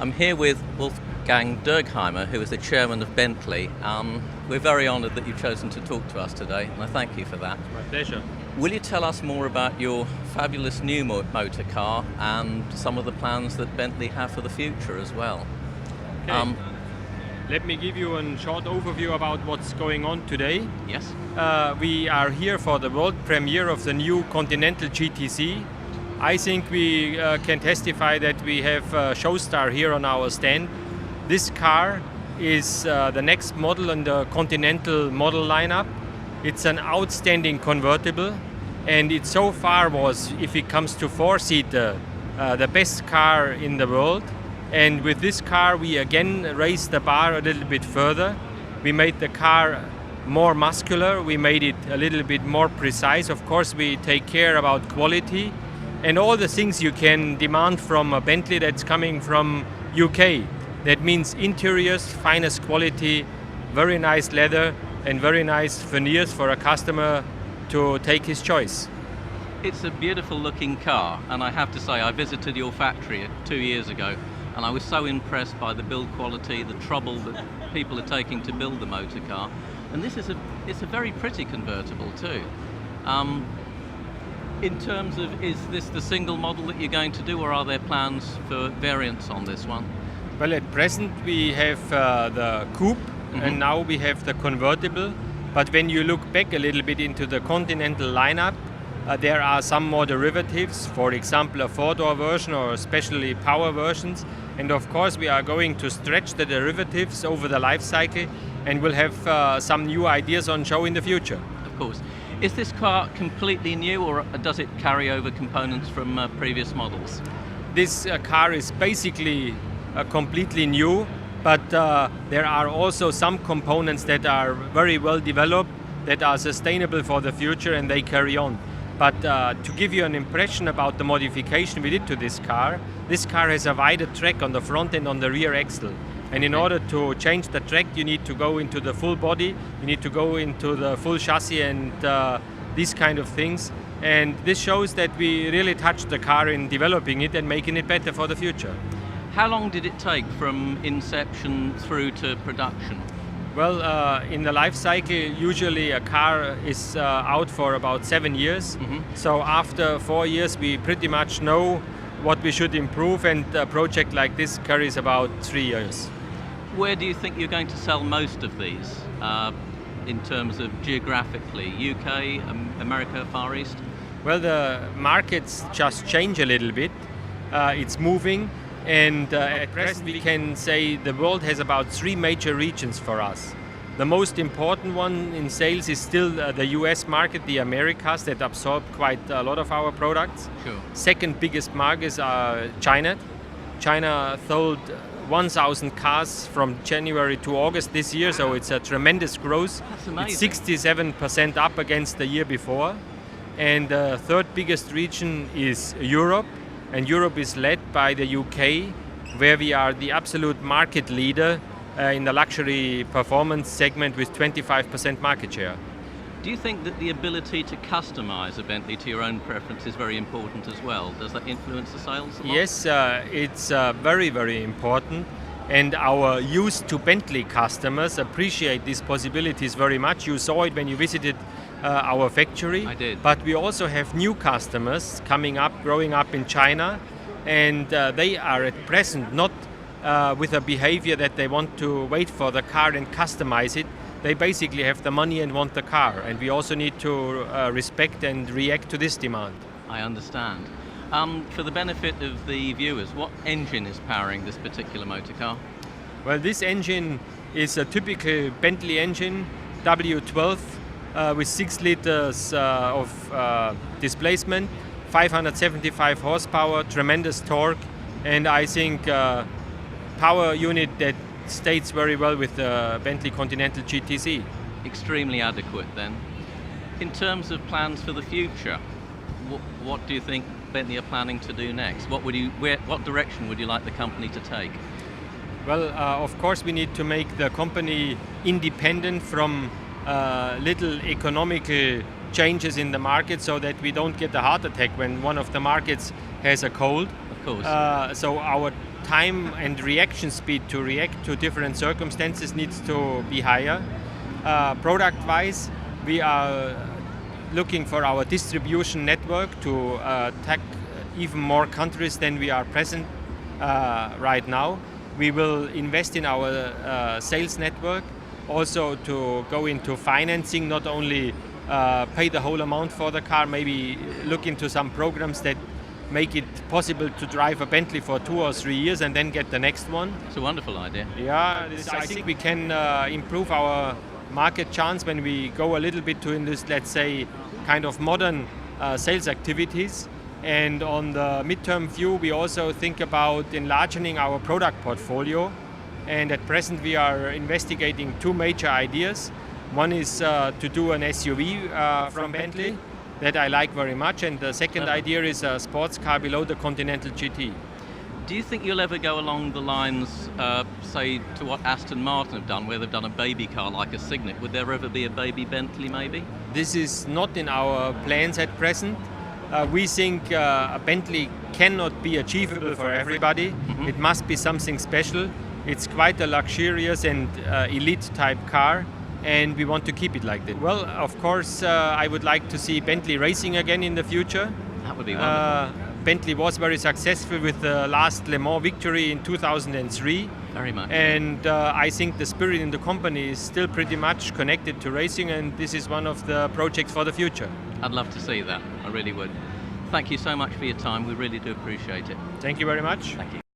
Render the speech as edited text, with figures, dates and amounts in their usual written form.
I'm here with Wolfgang Dürheimer, who is the chairman of Bentley. We're very honoured that you've chosen to talk to us today, and I thank you for that. It's my pleasure. Will you tell us more about your fabulous new motor car and some of the plans that Bentley have for the future as well? Okay. Let me give you a short overview about what's going on today. Yes. We are here for the world premiere of the new Continental Gtc. I think we can testify that we have a showstar here on our stand. This car is the next model in the Continental model lineup. It's an outstanding convertible, and it so far was, if it comes to four-seater, the best car in the world. And with this car we again raised the bar a little bit further. We made the car more muscular, we made it a little bit more precise. Of course we take care about quality and all the things you can demand from a Bentley that's coming from UK. That means interiors, finest quality, very nice leather and very nice veneers for a customer to take his choice. It's a beautiful looking car, and I have to say I visited your factory 2 years ago and I was so impressed by the build quality, the trouble that people are taking to build the motor car. And it's a very pretty convertible too. In terms of, is this the single model that you're going to do, or are there plans for variants on this one? Well, at present we have the coupe, and now we have the convertible. But when you look back a little bit into the Continental lineup, there are some more derivatives, for example a four-door version or especially power versions. And of course we are going to stretch the derivatives over the life cycle, and we'll have some new ideas on show in the future. Of course. Is this car completely new, or does it carry over components from previous models? This car is basically completely new, but there are also some components that are very well developed, that are sustainable for the future, and they carry on. But to give you an impression about the modification we did to this car has a wider track on the front and on the rear axle. And in order to change the track, you need to go into the full body, you need to go into the full chassis and these kind of things. And this shows that we really touched the car in developing it and making it better for the future. How long did it take from inception through to production? Well, in the life cycle, usually a car is out for about 7 years. So after 4 years, we pretty much know what we should improve, and a project like this carries about 3 years. Where do you think you're going to sell most of these in terms of geographically? UK, America, Far East? Well, the markets just change a little bit. It's moving. And at present we can say the world has about 3 major regions for us. The most important one in sales is still the US market, the Americas, that absorb quite a lot of our products. Sure. Second biggest markets are China. China sold 1,000 cars from January to August this year, so it's a tremendous growth. That's amazing. It's 67% up against the year before. And the third biggest region is Europe. And Europe is led by the UK, where we are the absolute market leader in the luxury performance segment with 25% market share. Do you think that the ability to customize a Bentley to your own preference is very important as well? Does that influence the sales a lot? Yes, it's very, very important. And our used to Bentley customers appreciate these possibilities very much. You saw it when you visited our factory. I did. But we also have new customers coming up, growing up in China, and they are at present not with a behavior that they want to wait for the car and customize it. They basically have the money and want the car, and we also need to respect and react to this demand. I understand. For the benefit of the viewers, what engine is powering this particular motor car? Well, this engine is a typical Bentley engine, W12, with 6 liters of displacement, 575 horsepower, tremendous torque, and I think power unit that stays very well with the Bentley Continental Gtc. Extremely adequate then. In terms of plans for the future, what do you think Bentley are planning to do next? What direction would you like the company to take? Well, of course we need to make the company independent from little economical changes in the market, so that we don't get a heart attack when one of the markets has a cold. Of course. So our time and reaction speed to react to different circumstances needs to be higher. Product-wise, we are looking for our distribution network to attack even more countries than we are present right now. We will invest in our sales network, also to go into financing, not only pay the whole amount for the car, maybe look into some programs that make it possible to drive a Bentley for 2 or 3 years and then get the next one. It's a wonderful idea. Yeah, I think we can improve our market chance when we go a little bit to in this, let's say, kind of modern sales activities. And on the midterm view, we also think about enlarging our product portfolio. And at present, we are investigating 2 major ideas. One is to do an SUV from Bentley that I like very much, and the second idea is a sports car below the Continental GT. Do you think you'll ever go along the lines, say, to what Aston Martin have done, where they've done a baby car like a Signet? Would there ever be a baby Bentley, maybe? This is not in our plans at present. We think a Bentley cannot be achievable for everybody. Mm-hmm. It must be something special. It's quite a luxurious and elite type car, and we want to keep it like that. Well, of course, I would like to see Bentley racing again in the future. That would be wonderful. Bentley was very successful with the last Le Mans victory in 2003. Very much. And I think the spirit in the company is still pretty much connected to racing, and this is one of the projects for the future. I'd love to see that. I really would. Thank you so much for your time. We really do appreciate it. Thank you very much. Thank you.